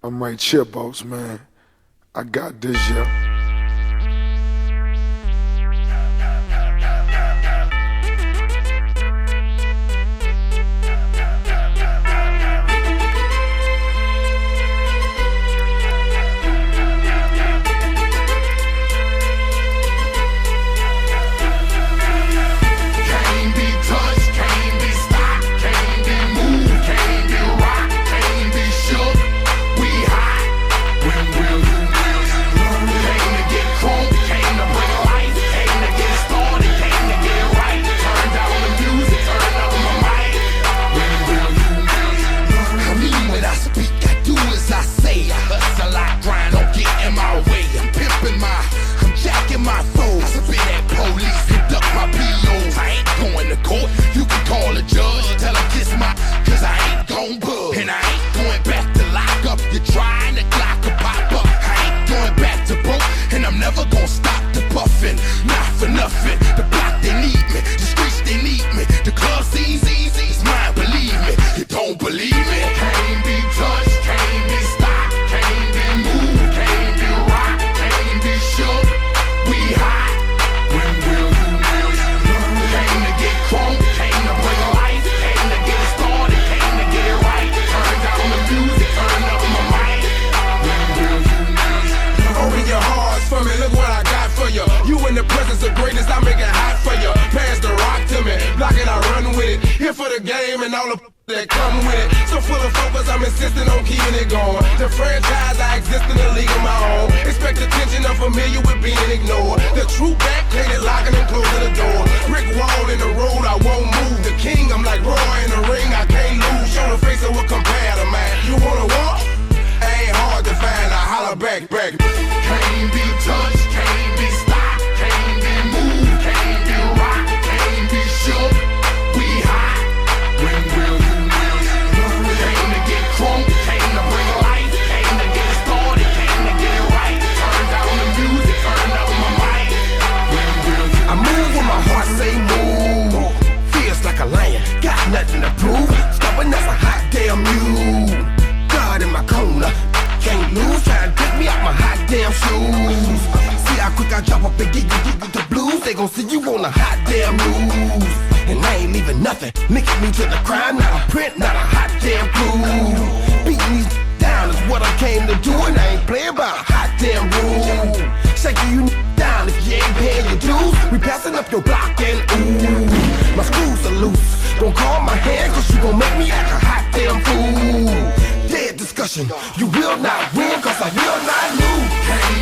I'm right here, boss man. I got this, yeah. Here for the game and all the that come with it. So full of focus, I'm insisting on keeping it going. The franchise, I exist in a league of my own. Expect attention, I'm familiar with being ignored. The true back, plated locking and closing the door. Brick wall in the road, I won't move. The king, I'm like Roy in the ring, I can't lose. Show the face of what compare to man. You wanna walk? Ain't hard to find, I holler back. Can't be touched, can't be stopped, can't be moved, can't be rocked, can't be shook. We hot. When will you came to get crunk, came to bring life, came to get started, came to get it right. Turn down the music, turn up my mic. When will you I move when my heart say move. Feels like a lion, got nothing to prove. Stubborn as a hot damn mule. God in my corner, can't lose. Try to pick me out my hot damn shoes. See how quick I drop up and get you the blues. They gon' see you on the hot damn news. And I ain't leaving nothing, linking me to the crime. Not a print, not a hot damn clue. Beating these down is what I came to do. And I ain't playing by a hot damn rule. Shaking you down if you ain't paying your dues. We passing up your block and ooh, my screws are loose. Don't call my hand cause you gon' make me act a hot damn fool. Dead discussion, you will not win cause I will not lose.